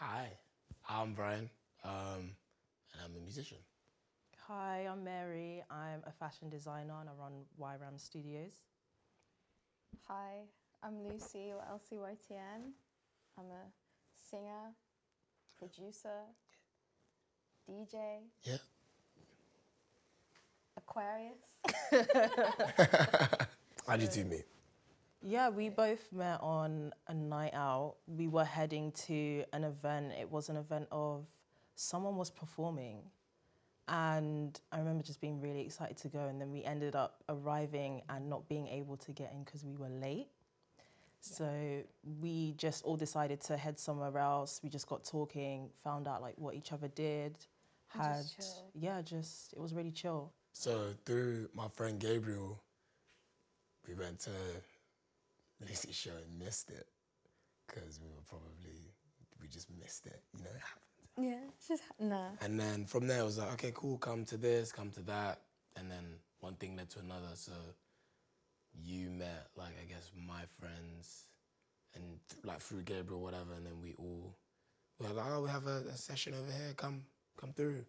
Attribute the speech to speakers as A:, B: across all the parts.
A: Hi, I'm Brian, and I'm a musician.
B: Hi, I'm Mary. I'm a fashion designer and I run Yram Studios.
C: Hi, I'm Lucy or LCYTN. I'm a singer, producer, DJ,
A: Yeah.
C: Aquarius.
A: How do you two meet?
B: Yeah, we both met on a night out. We were heading to an event. It was an event of someone was performing. And I remember just being really excited to go. And then we ended up arriving and not being able to get in because we were late. So we just all decided to head somewhere else. We just got talking, found out like what each other did.
C: Just chill.
B: It was really chill.
A: So through my friend Gabriel, we went to Lucy's show and missed it because we just missed it, you know, it happened.
C: Yeah, it's just, nah.
A: And then from there, it was like, okay, cool, come to this, come to that. And then one thing led to another. So you met, like, I guess, my friends and like through Gabriel, whatever. And then we were like, oh, we have a session over here. Come through.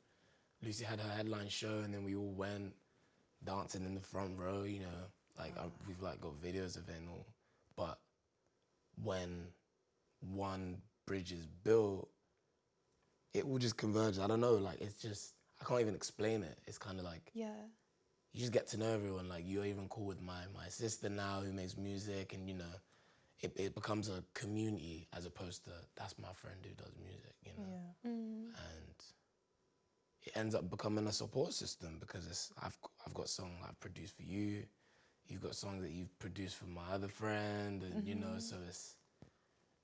A: Lucy had her headline show and then we all went dancing in the front row, you know, like we've like got videos of it and all. But when one bridge is built, it will just converge. I don't know, like it's just, I can't even explain it. It's kind of like,
C: Yeah.
A: you just get to know everyone. Like you're even cool with my sister now who makes music and you know, it becomes a community as opposed to that's my friend who does music, you know?
B: Yeah.
A: And it ends up becoming a support system because I've got songs I've produced for you, you've got songs that you've produced for my other friend, and you know, so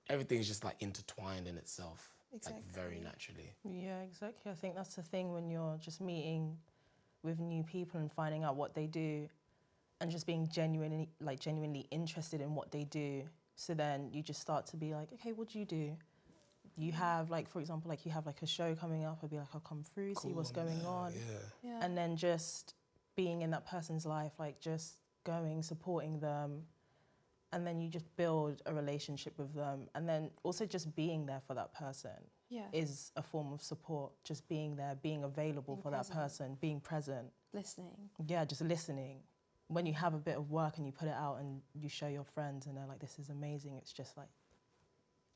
A: everything's just like intertwined in itself,
C: Exactly.
A: like very naturally.
B: Yeah, exactly. I think that's the thing when you're just meeting with new people and finding out what they do and just being genuinely interested in what they do. So then you just start to be like, okay, what do you do? You have like, for example, like you have like a show coming up, I'll be like, I'll come through, see what's going on.
A: Yeah.
C: Yeah.
B: And then just being in that person's life, like just going, supporting them. And then you just build a relationship with them. And then also just being there for that person
C: Yeah.
B: is a form of support. Just being there, being available
C: Being
B: for
C: present.
B: that person, being present.
C: Listening.
B: Yeah, just listening. When you have a bit of work and you put it out and you show your friends and they're like, this is amazing, it's just like,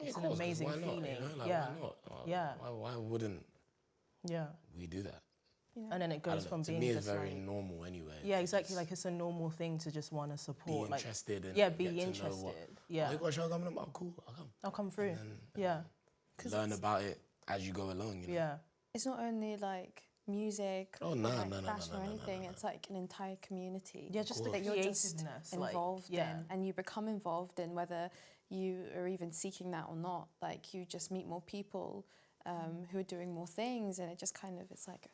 B: it's an amazing
A: why not,
B: feeling.
A: you know? Like,
B: yeah.
A: why not?
B: Yeah.
A: Why wouldn't
B: Yeah.
A: we do that?
C: Yeah.
B: And then it
A: I
B: goes
A: don't know,
B: from
A: to
B: being
A: me it's
B: just
A: very
B: like,
A: normal anyway.
B: yeah,
A: to
B: exactly.
A: just
B: Like it's a normal thing to just want to
A: be
B: support.
A: interested and
B: yeah,
A: get
B: be
A: to know
B: interested.
A: what,
B: Yeah.
A: oh, you got a show coming up? Oh, cool, I'll come.
B: I'll come through.
A: And then
B: Yeah.
A: learn about it as you go along, you know?
B: Yeah.
C: It's not only like music
A: Oh,
C: or
A: no,
C: like
A: no, no,
C: fashion
A: no,
C: or
A: no, no,
C: anything.
A: no, no.
C: It's like an entire community.
B: Yeah, just the
C: that you're just
B: creativeness. Like,
C: involved
B: yeah.
C: in, and you become involved in, whether you are even seeking that or not. Like you just meet more people who are doing more things, and it just kind of, it's like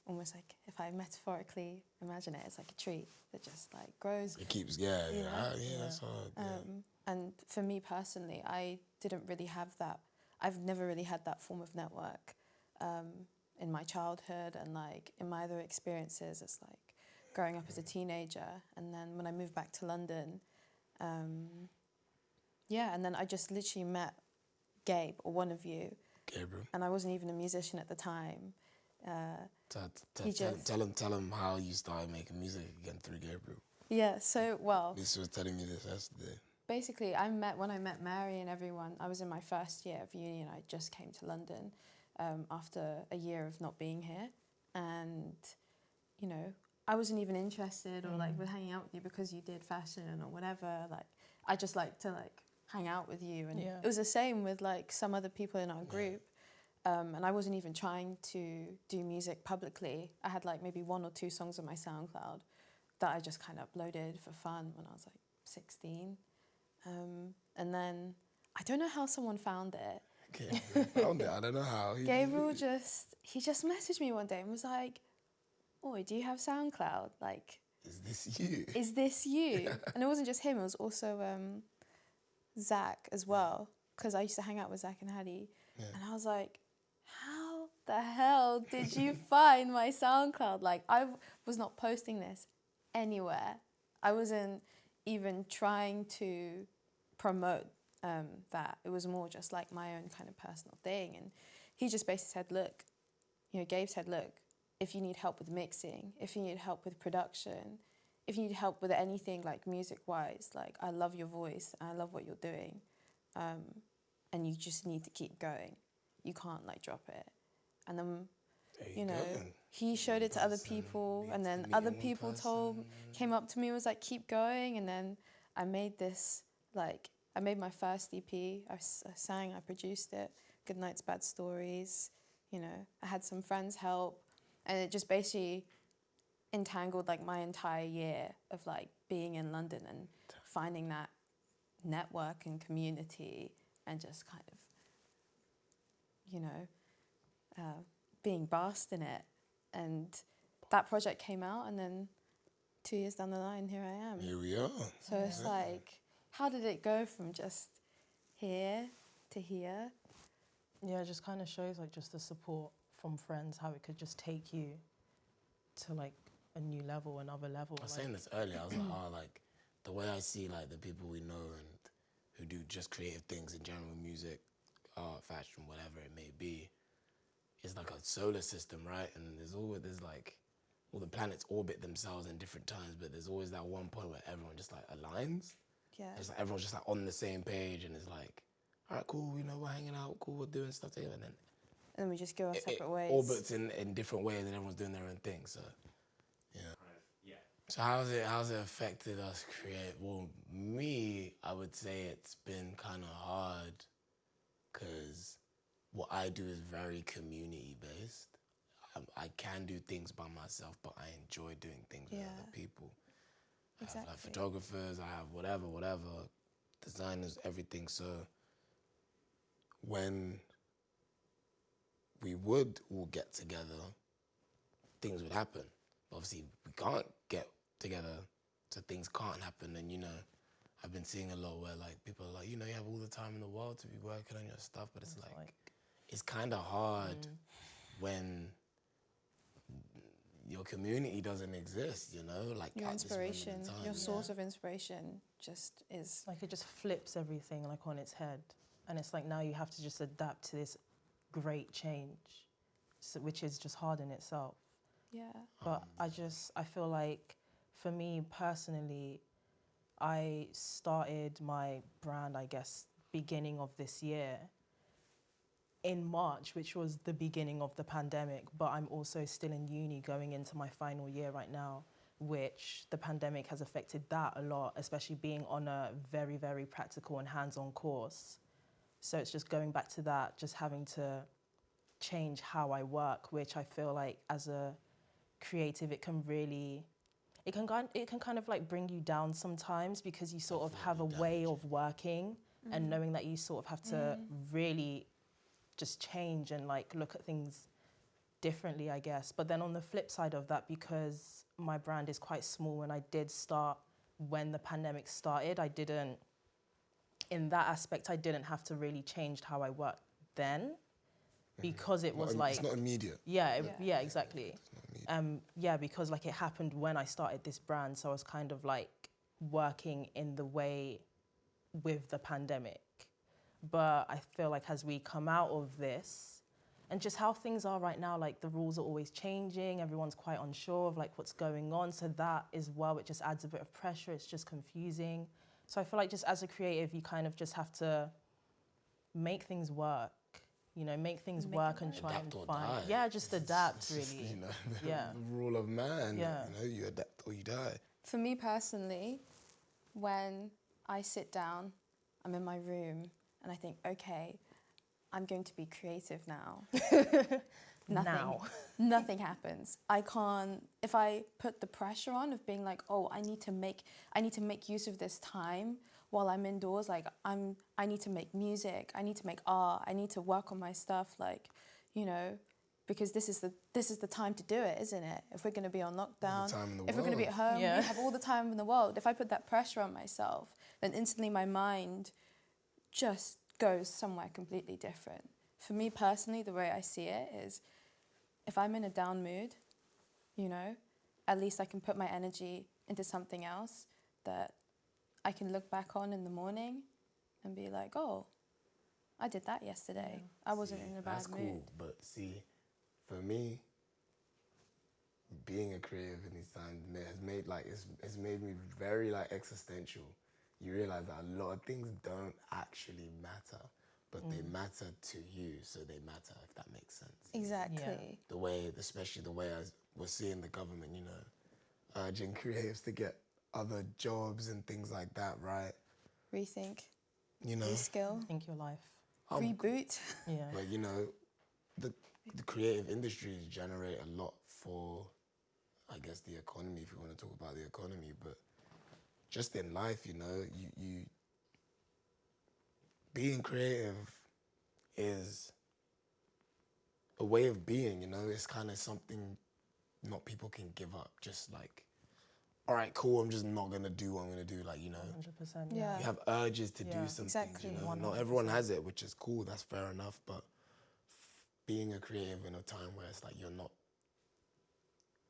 C: almost like, if I metaphorically imagine it, it's like a tree that just like grows.
A: It keeps, yeah,
C: You know?
A: that's hard. Yeah.
C: And for me personally, I didn't really have that. I've never really had that form of network in my childhood and like in my other experiences. It's like growing up as a teenager, and then when I moved back to London, and then I just literally met Gabe, or one of you,
A: Gabriel,
C: and I wasn't even a musician at the time.
A: tell him how you started making music again through Gabriel.
C: Yeah, so, well,
A: This was telling me this yesterday.
C: basically, when I met Mary and everyone, I was in my first year of uni and I just came to London after a year of not being here. And, you know, I wasn't even interested or like with hanging out with you because you did fashion or whatever. Like, I just like to like hang out with you. And
B: Yeah.
C: it was the same with like some other people in our group. And I wasn't even trying to do music publicly. I had like maybe 1 or 2 songs on my SoundCloud that I just kind of uploaded for fun when I was like 16. And then I don't know how someone found it.
A: Okay, I found it. I don't know how.
C: Gabriel he just messaged me one day and was like, "Oi, do you have SoundCloud? Like,
A: Is this you?
C: is this you?" And it wasn't just him, it was also Zach as well, because I used to hang out with Zach and Hattie.
A: Yeah.
C: And I was like, how the hell did you find my SoundCloud? Like, I was not posting this anywhere. I wasn't even trying to promote that. It was more just like my own kind of personal thing. And he just basically said, look, you know, Gabe said, look, if you need help with mixing, if you need help with production, if you need help with anything like music-wise, like I love your voice and I love what you're doing, and you just need to keep going. You can't like drop it. And then, you know, he showed it to other people, and then other people came up to me and was like, keep going. And then I made this, like, I made my first EP. I sang, I produced it, Good Nights, Bad Stories. You know, I had some friends help, and it just basically entangled like my entire year of like being in London and finding that network and community, and just kind of, you know, being basked in it. And that project came out, and then 2 years down the line, here I am.
A: Here we are.
C: So it's like, how did it go from just here to here?
B: Yeah, it just kind of shows like just the support from friends, how it could just take you to like a new level, another level.
A: I was saying this earlier, I was like, oh, like, the way I see like the people we know and who do just creative things in general, music, art, fashion, whatever it may be, is like a solar system, right? And there's like, all the planets orbit themselves in different times, but there's always that one point where everyone just like aligns.
C: Yeah.
A: It's like everyone's just like on the same page, and it's like, all right, cool, you know, we're hanging out, cool, we're doing stuff together, and then
C: we just go our separate ways.
A: Orbits in different ways, and everyone's doing their own thing. So, yeah. So how's it affected us create? Well, me, I would say it's been kind of hard, because what I do is very community based. I can do things by myself, but I enjoy doing things with other people. I have like photographers, I have whatever, designers, everything. So when we would all get together, things would happen. Obviously, we can't get together, so things can't happen. And, you know, I've been seeing a lot where, like, people are like, you know, you have all the time in the world to be working on your stuff, but it's like it's kind of hard when your community doesn't exist, you know? Like,
C: your
A: at this moment in
C: inspiration,
A: time,
C: your source of inspiration just is...
B: Like it just flips everything like on its head. And it's like now you have to just adapt to this great change, so, which is just hard in itself.
C: Yeah.
B: But I feel like for me personally, I started my brand, I guess, beginning of this year in March, which was the beginning of the pandemic, but I'm also still in uni going into my final year right now, which the pandemic has affected that a lot, especially being on a very, very practical and hands-on course. So it's just going back to that, just having to change how I work, which I feel like as a creative, it can kind of like bring you down sometimes, because you sort of have a way of working and knowing that you sort of have to really just change and like look at things differently, I guess. But then on the flip side of that, because my brand is quite small and I did start when the pandemic started, in that aspect, I didn't have to really change how I worked then, because it was like...
A: It's not immediate.
B: Yeah, exactly. Because like it happened when I started this brand, so I was kind of like working in the way with the pandemic. But I feel like as we come out of this, and just how things are right now, like the rules are always changing, everyone's quite unsure of like what's going on, so that as well, it just adds a bit of pressure, it's just confusing. So I feel like just as a creative, you kind of just have to make things work, you know, make things work and try and find... Yeah, just adapt, really.
A: You know, the rule of man, you know, you adapt or you die.
C: For me personally, when I sit down, I'm in my room, and I think, okay, I'm going to be creative now. Nothing happens. I can't, if I put the pressure on of being like, oh, I need to make use of this time while I'm indoors, like I need to make music, I need to make art, I need to work on my stuff, like, you know, because this is the time to do it, isn't it? If we're going to be on lockdown, if we're going to be at home, we have all the time in the world. If I put that pressure on myself, then instantly my mind just goes somewhere completely different. For me personally, the way I see it is, if I'm in a down mood, you know, at least I can put my energy into something else that I can look back on in the morning and be like, oh, I did that yesterday. I wasn't in a bad
A: That's
C: mood.
A: cool, but see, for me, being a creative in these times has made like it's made me very like existential. You realize that a lot of things don't actually matter, but they matter to you, so they matter, if that makes sense.
C: Exactly.
A: The way, especially the way we're seeing the government, you know, urging creatives to get other jobs and things like that, right?
C: Rethink.
A: You know,
C: Reskill.
B: Think your life.
C: Reboot.
B: Yeah.
A: but you know, the creative industries generate a lot for, I guess, the economy, if you want to talk about the economy, but just in life, you know, you being creative is a way of being, you know. It's kind of something not people can give up. Just like, all right, cool, I'm just not going to do what I'm going to do. Like, you know,
B: 100%.
C: Yeah.
A: you have urges to do
B: Yeah,
A: some
C: exactly.
A: things, you know.
B: 100%.
A: Not everyone has it, which is cool, that's fair enough. But being a creative in a time where it's like you're not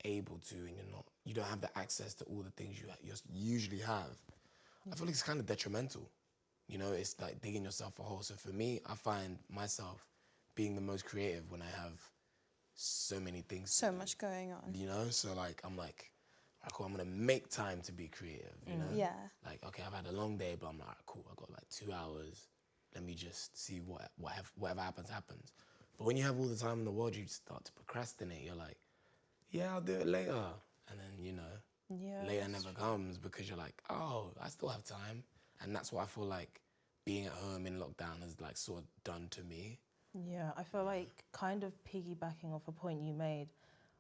A: able to and you don't have the access to all the things you usually have, I feel like it's kind of detrimental. You know, it's like digging yourself a hole. So for me, I find myself being the most creative when I have so many things.
C: So much going on.
A: You know, so like I'm like, all right, cool, I'm gonna make time to be creative. You know,
C: Yeah.
A: like okay, I've had a long day, but I'm like, all right, cool, I got like 2 hours. Let me just see whatever happens. But when you have all the time in the world, you start to procrastinate. You're like, yeah, I'll do it later, and then you know,
B: Yeah.
A: later never comes because you're like, oh, I still have time. And that's what I feel like being at home in lockdown has like sort of done to me.
B: Yeah, I feel like kind of piggybacking off a point you made,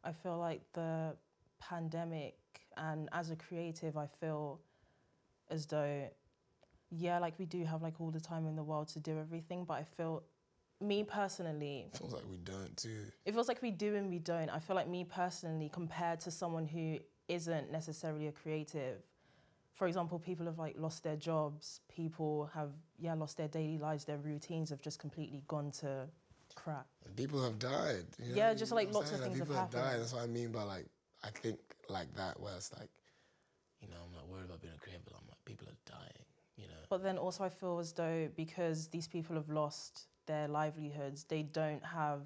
B: I feel like the pandemic, and as a creative, I feel as though, yeah, like we do have like all the time in the world to do everything, but I feel, me personally,
A: Feels like we don't too.
B: it feels like we do and we don't. I feel like me personally, compared to someone who isn't necessarily a creative, for example, people have like lost their jobs, people have, lost their daily lives, their routines have just completely gone to crap.
A: And people have died. You know?
B: Yeah, just like
A: You know what
B: lots
A: I'm
B: of
A: saying?
B: things
A: Like,
B: have
A: people have died.
B: happened.
A: That's what I mean by like, I think like that, where it's like, you know, I'm not worried about being a creative, but I'm like, people are dying, you know.
B: But then also I feel as though because these people have lost their livelihoods, they don't have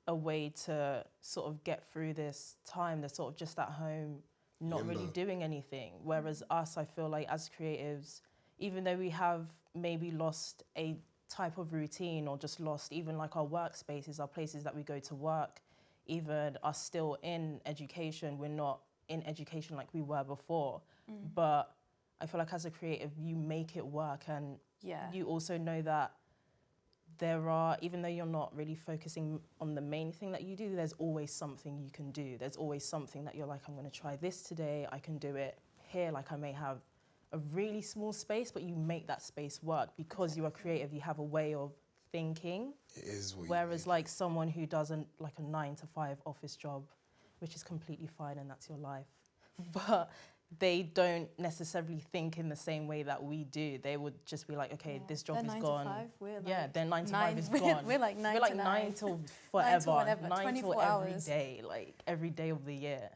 B: a way to sort of get through this time. They're sort of just at home, not really
A: Limbo.
B: doing anything. Whereas us, I feel like as creatives, even though we have maybe lost a type of routine or just lost even like our workspaces, our places that we go to work, even are still in education, we're not in education like we were before. But I feel like as a creative, you make it work, and
C: Yeah.
B: you also know that there are, even though you're not really focusing on the main thing that you do, there's always something you can do. There's always something that you're like, I'm going to try this today. I can do it here. Like I may have a really small space, but you make that space work because you are creative. You have a way of thinking.
A: It is what
B: Whereas
A: you
B: like someone who doesn't like a 9-to-5 office job, which is completely fine and that's your life, but they don't necessarily think in the same way that we do. They would just be like, okay, this job
C: They're
B: is
C: 9
B: gone.
C: to 5, we're
B: Yeah,
C: like
B: then 9 to 5
C: nine-
B: is
C: we're-
B: gone.
C: we're like 9
B: We're like
C: to
B: 9 till
C: 9
B: forever.
C: till whatever,
B: 9 till
C: 24
B: every
C: hours.
B: day, like every day of the year.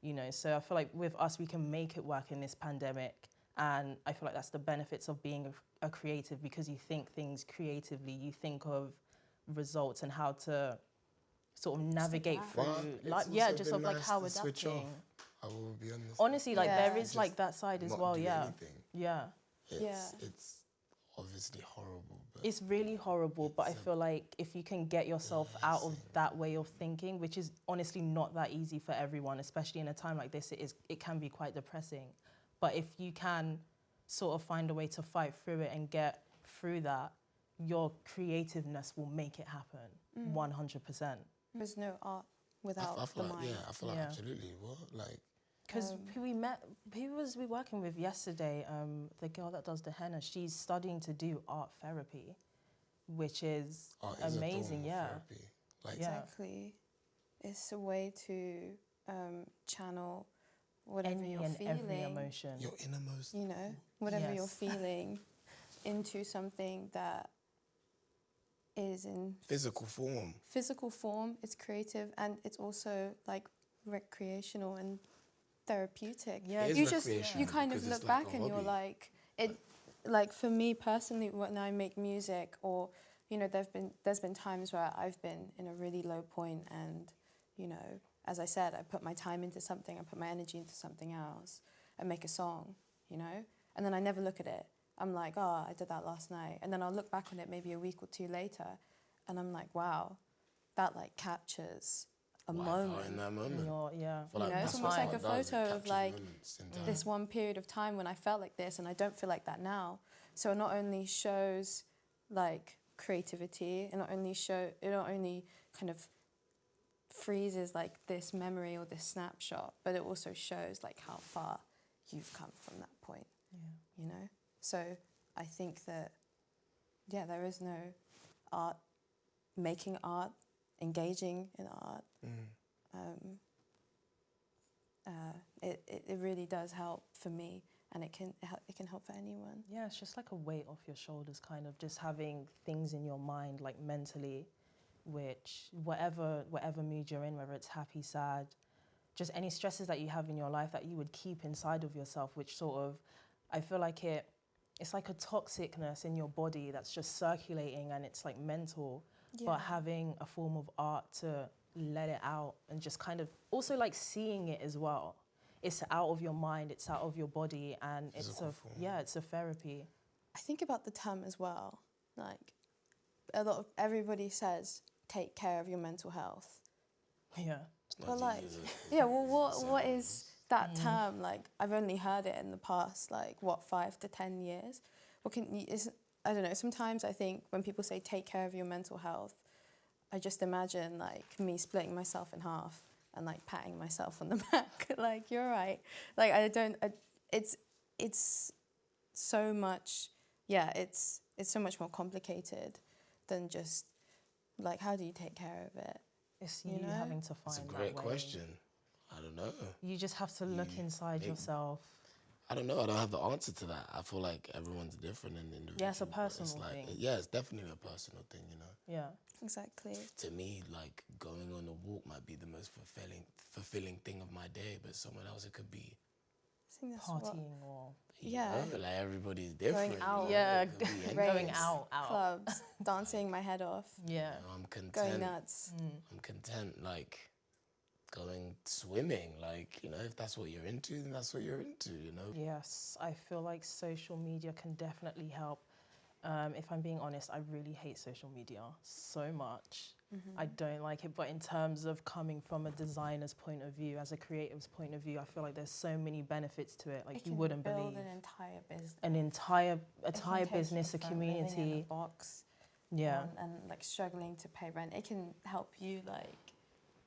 B: You know, so I feel like with us, we can make it work in this pandemic. And I feel like that's the benefits of being a creative, because you think things creatively, you think of results and how to sort of navigate
C: adapt.
B: through
A: But
B: life.
A: it's
B: Yeah,
A: also
B: just
A: been
B: of like
A: nice
B: how
A: to switch
B: adapting.
A: off. I will be honest.
B: Honestly, like
C: Yeah.
B: there is like
A: Just
B: that side as
A: not
B: well.
A: do
B: Yeah,
A: anything.
B: yeah.
A: It's obviously horrible, but
B: It's really horrible, but I
A: It's a
B: feel like if you can get yourself out of that way of thinking, which is honestly not that easy for everyone, especially in a time like this, it can be quite depressing. But if you can sort of find a way to fight through it and get through that, your creativeness will make it happen, 100%.
C: There's no art
A: I
C: without
A: feel
C: the
A: like,
C: mind.
A: yeah, I feel like
B: Yeah.
A: absolutely. What? Like,
B: Because who was we working with yesterday? The girl that does the henna, she's studying to do art therapy, which is
A: art is
B: amazing.
A: a form
B: Yeah.
A: of therapy. Like,
B: Yeah.
C: Exactly. It's a way to channel whatever
B: Any
C: you're
B: and
C: feeling.
B: every emotion.
A: your innermost.
C: You know, whatever you're
B: Yes.
C: feeling into something that is in
A: Physical form.
C: physical form. It's creative, and it's also like recreational and therapeutic.
B: Yeah,
A: It is
C: you just
A: recreational
C: you kind of
A: because it's
C: look
A: like
C: back
A: a
C: and you're
A: hobby.
C: like it. like for me personally, when I make music, or you know, there's been times where I've been in a really low point, and you know, as I said, I put my time into something, I put my energy into something else, and make a song, you know, and then I never look at it. I'm like, oh, I did that last night, and then I'll look back on it maybe a week or two later, and I'm like, wow, that like captures a
A: What I felt
C: moment.
A: in that moment.
B: Yeah.
A: I feel
C: You know, it's
A: that's
C: almost
A: what
C: like a
A: art does, it
C: photo of
A: captures
C: like
A: moments in time.
C: this one period of time when I felt like this, and I don't feel like that now. So it not only shows like creativity, it not only kind of freezes like this memory or this snapshot, but it also shows like how far you've come from that point.
B: Yeah.
C: You know? So I think that, yeah, there is no art, making art, engaging in art. It really does help for me, and it can help for anyone.
B: Yeah, it's just like a weight off your shoulders, kind of just having things in your mind, like mentally, which whatever mood you're in, whether it's happy, sad, just any stresses that you have in your life that you would keep inside of yourself, which sort of, I feel like it's like a toxicness in your body that's just circulating, and it's like mental, but having a form of art to let it out and just kind of also like seeing it as well. It's out of your mind, it's out of your body, and it's a therapy.
C: I think about the term as well. Like, everybody says, take care of your mental health.
B: Yeah.
C: But like, yeah, well, what is that term? Like, I've only heard it in the past, like, 5 to 10 years? I don't know, sometimes I think when people say take care of your mental health, I just imagine, like, me splitting myself in half and, like, patting myself on the back, like, you're right. Like, it's so much, it's so much more complicated than just, like, how do you take care of it?
B: It's you having to find
A: That's a
B: that
A: great
B: way.
A: question. I don't know.
B: You just have to look inside yourself.
A: I don't know. I don't have the answer to that. I feel like everyone's different and individual.
B: Yeah, it's a
A: but
B: personal
A: like,
B: thing.
A: Yeah, it's definitely a personal thing, you know.
B: Yeah.
C: Exactly.
A: To me, like, going on a walk might be the most fulfilling thing of my day, but someone else it could be
C: I think that's
B: Partying or
A: you know, like everybody's different.
C: Going out.
B: Yeah,
A: It could be anything.
B: going out.
C: clubs, dancing my head off,
B: Yeah.
A: You know, I'm content.
C: going nuts.
A: I'm content, like, going swimming. Like, you know, if that's what you're into, then that's what you're into, you know?
B: Yes, I feel like social media can definitely help. If I'm being honest, I really hate social media so much. I don't like it, but in terms of coming from a designer's point of view, as a creative's point of view, I feel like there's so many benefits to it. Like, you wouldn't
C: build
B: believe.
C: an entire business.
B: An entire
C: It can take
B: business,
C: you
B: a
C: from living in
B: community.
C: a box,
B: Yeah.
C: and like struggling to pay rent. It can help you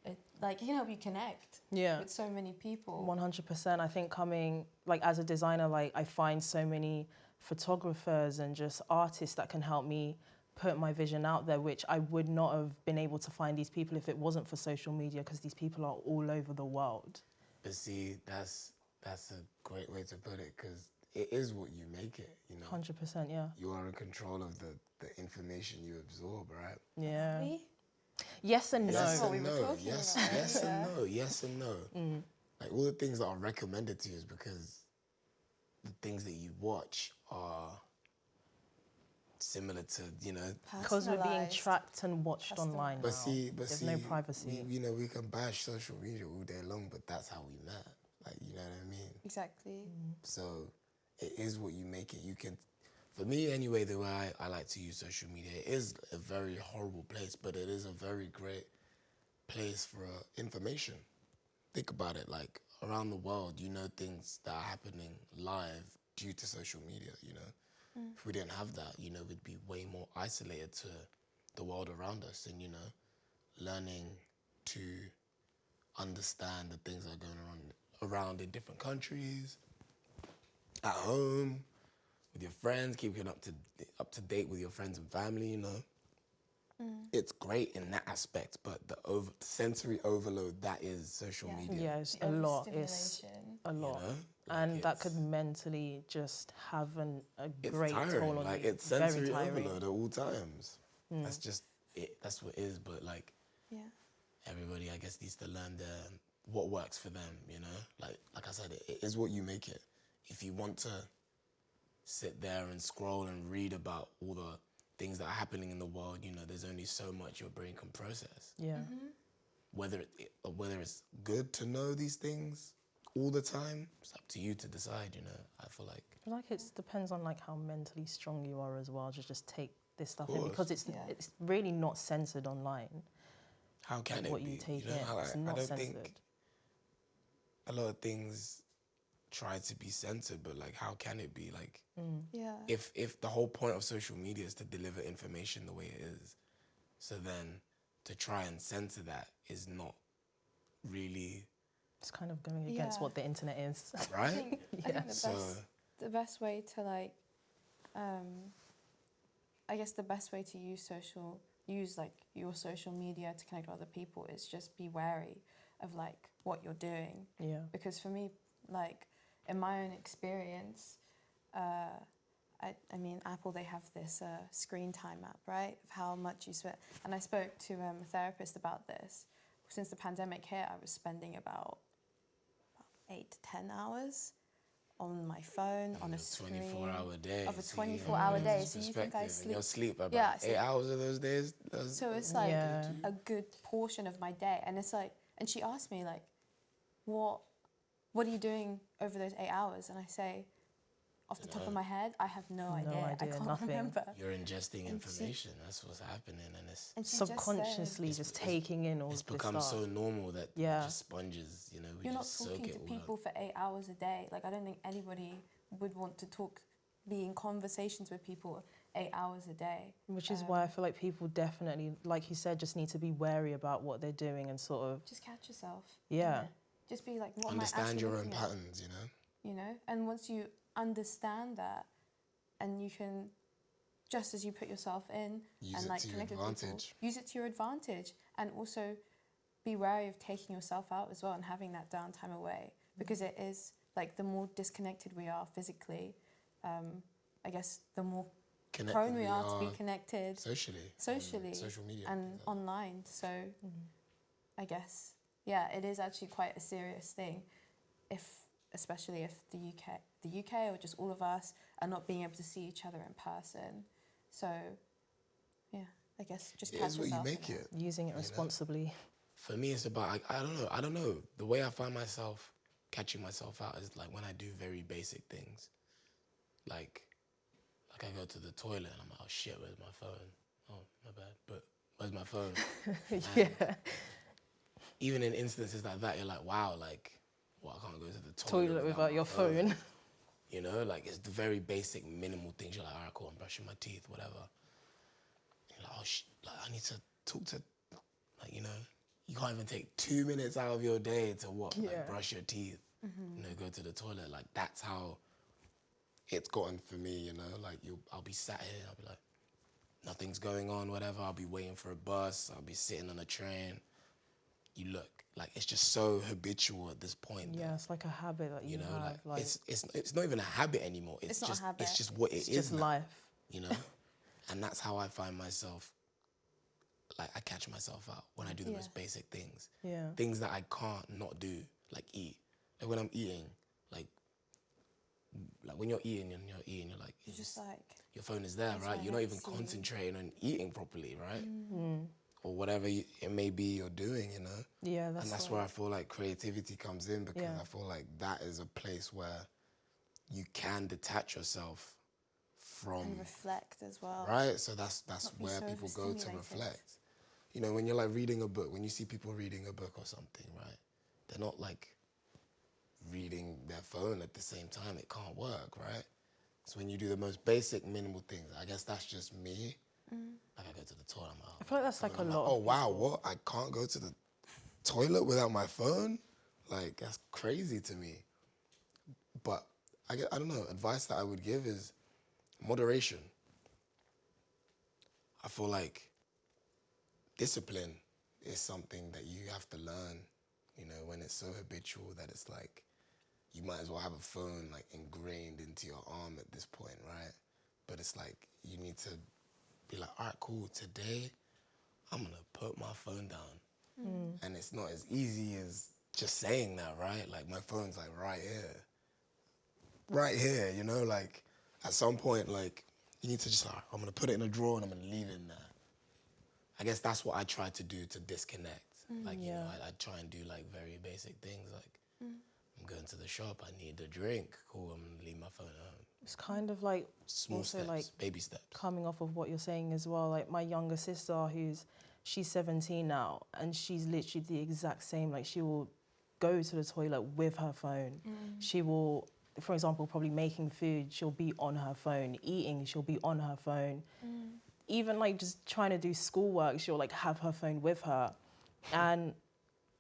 C: it can help you connect
B: Yeah.
C: with so many people.
B: 100%. I think coming, like, as a designer, like, I find so many photographers and just artists that can help me put my vision out there, which I would not have been able to find these people if it wasn't for social media, because these people are all over the world.
A: But see, that's a great way to put it, because it is what you make it, you know?
B: 100%, yeah.
A: You are in control of the information you absorb, right?
B: Yeah.
C: Me?
B: Yes and no.
A: Yes
C: what we
A: and
C: were
A: no.
C: talking
A: Yes,
C: about.
A: yes
C: Yeah.
A: and no. Yes and no. Like, all the things that are recommended to you is because the things that you watch are similar to, you know.
B: Because we're being
C: Personalised.
B: tracked and watched online now. There's no privacy.
A: We can bash social media all day long, but that's how we met. Like, you know what I mean?
C: Exactly.
A: So it is what you make it. You can, for me anyway, the way I like to use social media, it is a very horrible place, but it is a very great place for information. Think about it, like, around the world, you know, things that are happening live due to social media, you know? If we didn't have that, you know, we'd be way more isolated to the world around us, and, you know, learning to understand the things that are going on around in different countries, at home, with your friends, keeping up to date with your friends and family, you know. It's great in that aspect, but the sensory overload that is social media.
B: Yeah, it's a lot. It's
C: Overstimulation.
B: a lot.
A: You know?
B: And
A: Like,
B: that could mentally just have a
A: it's
B: great
A: tiring.
B: toll on
A: Like,
B: you.
A: it's sensory
B: Very tiring.
A: overload at all times. That's just it. That's what it is. But, like,
C: Yeah.
A: everybody, I guess, needs to learn what works for them, you know? Like I said, it is what you make it. If you want to sit there and scroll and read about all the things that are happening in the world, you know, there's only so much your brain can process.
B: Yeah.
A: Whether it's good to know these things all the time, it's up to you to decide, you know, I feel like.
B: I feel like it depends on like how mentally strong you are as well to just take this stuff in,
A: course.
B: because it's really not censored online.
A: How can it
B: What
A: be?
B: you take
A: know,
B: in, it's not
A: I don't
B: censored.
A: think a lot of things try to be censored, but like, how can it be? Like,
C: Yeah.
A: if the whole point of social media is to deliver information the way it is, so then to try and censor that is not really
B: It's kind of going against what the internet is.
A: right.
C: I think the best way to like, I guess the best way to use like your social media to connect with other people is just be wary of like what you're doing.
B: Yeah.
C: Because for me, like in my own experience, I mean, Apple, they have this screen time app, right? Of how much you spend. And I spoke to a therapist about this. Since the pandemic hit, I was spending about 8 to 10 hours on my phone, on a screen.
A: 24-hour day.
C: Of a 24-hour day. So you think I
A: And
C: sleep?
A: you'll sleep about 8 hours of those days.
C: So it's like a good portion of my day. And it's like, and she asked me like, what are you doing over those 8 hours? And I say, off the top of my head, I have no idea. I can't
B: nothing.
C: remember.
A: You're ingesting information. That's what's happening, and it's
B: Subconsciously just taking in all
A: it's
B: this
A: become
B: stuff.
A: so normal that we're just sponges, you know. We
C: You're not
A: just soak
C: talking
A: it
C: to
A: all
C: people
A: up.
C: for 8 hours a day. Like, I don't think anybody would want to be in conversations with people 8 hours a day.
B: Which is why I feel like people definitely, like you said, just need to be wary about what they're doing and sort of...
C: Just catch yourself.
B: Yeah.
C: Just be like, what
A: Understand
C: am I actually
A: your own
C: looking at?
A: patterns, you know.
C: You know? And once you understand that, and you can, just as you put yourself in
A: Use
C: and
A: it
C: like
A: to your
C: connect with people,
A: advantage.
C: use it to your advantage, and also be wary of taking yourself out as well and having that downtime away, because it is like the more disconnected we are physically, I guess the more prone we are to be connected
A: socially, social media,
C: and online. So I guess it is actually quite a serious thing, especially if the UK or just all of us are not being able to see each other in person. So I guess just catch yourself.
A: what you make it.
B: Using it responsibly.
A: Know? For me, it's about I don't know. The way I find myself catching myself out is like when I do very basic things, like I go to the toilet and I'm like, oh shit, where's my phone? Oh, my bad, but where's my phone? Even in instances like that, you're like, wow, like, well, I can't go to the toilet
B: without your phone.
A: You know, like it's the very basic, minimal things. You're like, all right, cool, I'm brushing my teeth, whatever. And you're like, oh shit, like I need to talk to, like, you know, you can't even take 2 minutes out of your day to what? Like brush your teeth, you know, go to the toilet. Like that's how it's gotten for me, you know. Like I'll be sat here, I'll be like, nothing's going on, whatever. I'll be waiting for a bus. I'll be sitting on a train. You look, like it's just so habitual at this point.
B: Yeah, it's like a habit that you
A: know,
B: have.
A: Like it's not even a habit anymore. It's
C: not
A: just
C: a habit.
A: It's just what it is.
B: It's just
A: now,
B: life.
A: You know, and that's how I find myself. Like I catch myself out when I do the most basic things.
B: Yeah.
A: Things that I can't not do, like eat. Like when I'm eating, like when you're eating, you're like
C: You're just like
A: your phone is there, right? You're not even concentrating on eating properly, right? Or whatever it may be you're doing, you know?
B: Yeah,
A: and that's where I feel like creativity comes in, because I feel like that is a place where you can detach yourself from...
C: And reflect as well.
A: Right? So that's where people go to reflect. You know, when you're like reading a book, when you see people reading a book or something, right? They're not like reading their phone at the same time. It can't work, right? So when you do the most basic, minimal things, I guess that's just me. Like I go to the toilet, I'm like,
B: I feel like that's like a lot.
A: Oh wow, what? I can't go to the toilet without my phone? Like that's crazy to me. But I don't know. Advice that I would give is moderation. I feel like discipline is something that you have to learn. You know, when it's so habitual that it's like you might as well have a phone like ingrained into your arm at this point, right? But it's like you need to be like, all right, cool, today I'm gonna put my phone down. And it's not as easy as just saying that, right? Like my phone's like right here, you know, like at some point, like, you need to just, I'm gonna put it in a drawer and I'm gonna leave it in there. I guess that's what I try to do to disconnect. Like, you know, I try and do like very basic things. Like, I'm going to the shop, I need a drink. Cool, I'm gonna leave my phone at home.
B: It's kind of like
A: Small
B: also
A: steps,
B: like
A: baby steps.
B: coming off of what you're saying as well. Like my younger sister, she's 17 now, and she's literally the exact same. Like she will go to the toilet with her phone. She will, for example, probably making food, she'll be on her phone. Eating, she'll be on her phone. Even like just trying to do schoolwork, she'll like have her phone with her. And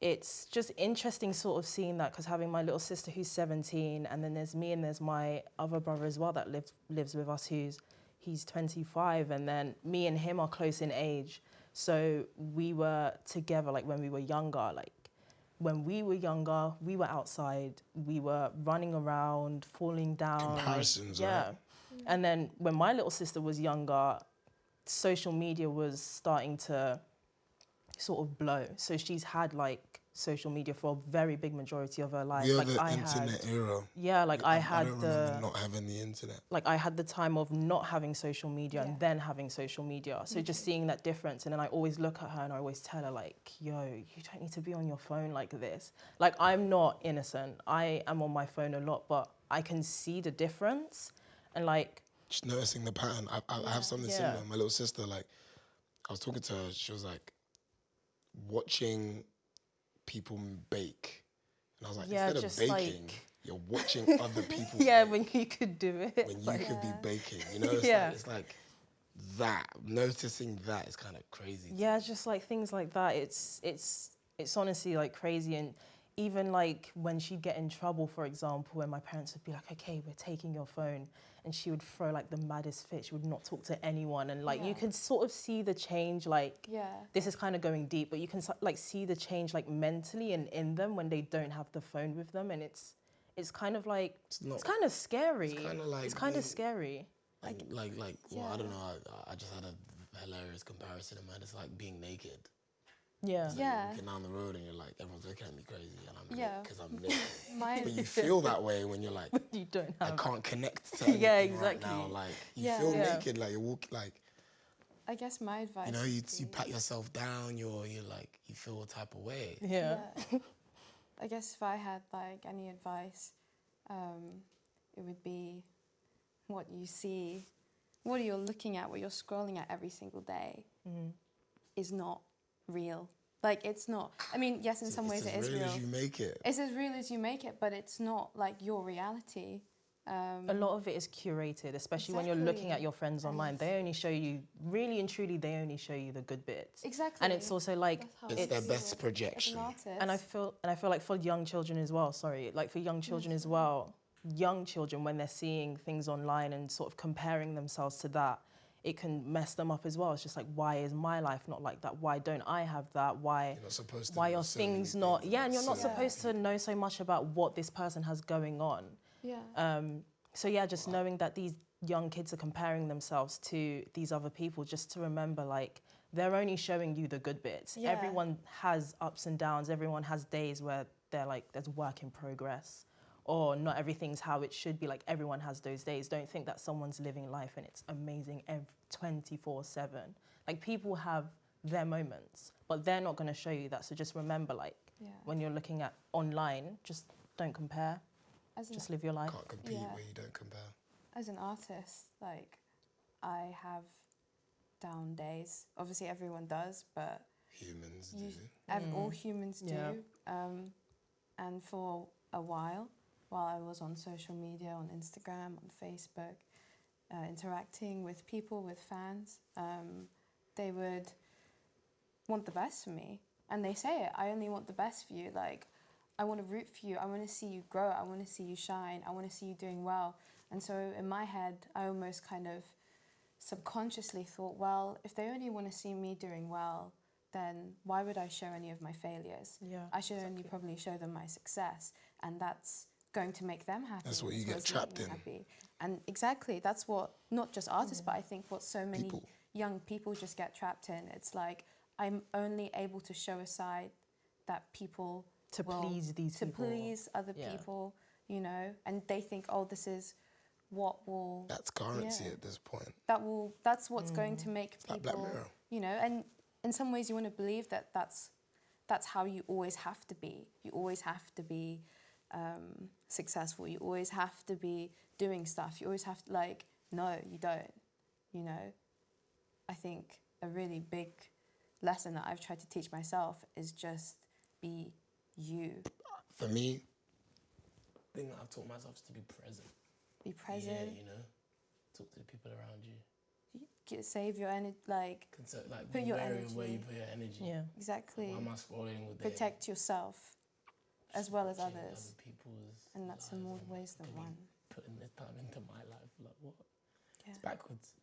B: it's just interesting sort of seeing that, because having my little sister who's 17, and then there's me and there's my other brother as well that lives with us, he's 25, and then me and him are close in age. So we were together like when we were younger. Like when we were younger, we were outside, we were running around, falling down.
A: Comparisons,
B: yeah.
A: right?
B: And then when my little sister was younger, social media was starting to sort of blow. So she's had like social media for a very big majority of her life.
A: We are
B: like
A: the
B: I
A: internet era.
B: Yeah, like I
A: I
B: had
A: don't remember not having the internet.
B: like I had the time of not having social media and then having social media. So just seeing that difference. And then I always look at her and I always tell her like, yo, you don't need to be on your phone like this. Like I'm not innocent. I am on my phone a lot, but I can see the difference. And like,
A: Just noticing the pattern. I have something similar. My little sister, like, I was talking to her, she was like, watching people bake. And I was like, instead of baking, you're watching other people bake.
B: when you could do it.
A: When you could be baking, you know? It's like that. Noticing that is kind of crazy.
B: Yeah, just like things like that. It's honestly like crazy. And even like when she'd get in trouble, for example, when my parents would be like, okay, we're taking your phone. And she would throw like the maddest fit. She would not talk to anyone. And like, you could sort of see the change, like, this is kind of going deep, but you can like see the change like mentally and in them when they don't have the phone with them. And it's kind of like, it's kind of scary.
A: It's kind of like,
B: it's kind of scary.
A: Well, I don't know. I just had a hilarious comparison in mind. It's like being naked.
B: Yeah.
A: It's like you're walking down the road and you're like, everyone's looking at me crazy, and I'm naked because I'm naked. But you feel that way when you're like,
B: you don't have.
A: I can't connect to anything right now. Like you feel naked, like you're walking, like.
C: I guess my advice.
A: You know, you pat yourself down. You're like you feel a type of way.
B: Yeah.
C: I guess if I had like any advice, it would be what you see, what you're looking at, what you're scrolling at every single day, is not real. Like it's not. I mean, yes, in some ways it is real.
A: It's as real as you make it.
C: It's as real as you make it, but it's not like your reality.
B: A lot of it is curated, especially when you're looking at your friends online. They only show you, really and truly, they only show you the good bits.
C: Exactly.
B: And it's also like
A: it's their best projection.
B: And I feel like for young children as well. Like for young children as well. Young children, when they're seeing things online and sort of comparing themselves to that, it can mess them up as well. It's just like, why is my life not like that? Why don't I have that? Why are things not? Yeah, and you're not supposed to know so much about what this person has going on.
C: Yeah.
B: So yeah, just knowing that these young kids are comparing themselves to these other people, just to remember, like, they're only showing you the good bits.
C: Yeah.
B: Everyone has ups and downs. Everyone has days where they're like, there's work in progress, or not everything's how it should be. Like, everyone has those days. Don't think that someone's living life and it's amazing 24/7. Like, people have their moments, but they're not going to show you that. So just remember, like, when you're looking at online, just don't compare. Just live your life.
A: Can't compete where you don't compare.
C: As an artist, like, I have down days. Obviously, everyone does, but
A: humans do.
C: All humans do. And for a while I was on social media, on Instagram, on Facebook, interacting with people, with fans, they would want the best for me. And they say it, I only want the best for you. Like, I want to root for you. I want to see you grow. I want to see you shine. I want to see you doing well. And so in my head, I almost kind of subconsciously thought, well, if they only want to see me doing well, then why would I show any of my failures? I should only probably show them my success. And that's going to make them happy.
A: That's what you get trapped in.
C: Happy. And exactly, that's what, not just artists, but I think what so many young people just get trapped in. It's like, I'm only able to show a side that people...
B: please these people.
C: To please other people, you know, and they think, oh, this is what will...
A: That's currency
C: Yeah.
A: at this point.
C: That's what's going to make
A: It's like Black
C: people,
A: Mirror.
C: you know, and in some ways you want to believe that that's how you always have to be. You always have to be successful. You always have to be doing stuff. You always have to, like, no, you don't, you know. I think a really big lesson that I've tried to teach myself is just be you.
A: For me, the thing that I've taught myself is to be present.
C: Be present.
A: Yeah, you know, talk to the people around you.
C: Save your energy, like
A: Like
C: put
A: be
C: your
A: wary
C: energy.
A: of where you put your energy.
B: Yeah.
C: Exactly.
A: Why am I scrolling with
C: Protect yourself as well as
A: watching
C: others.
A: other people's
C: And that's in
A: lives
C: more
A: and
C: ways than
A: really
C: one.
A: Putting this time into my life, like what?
C: Yeah.
A: It's backwards.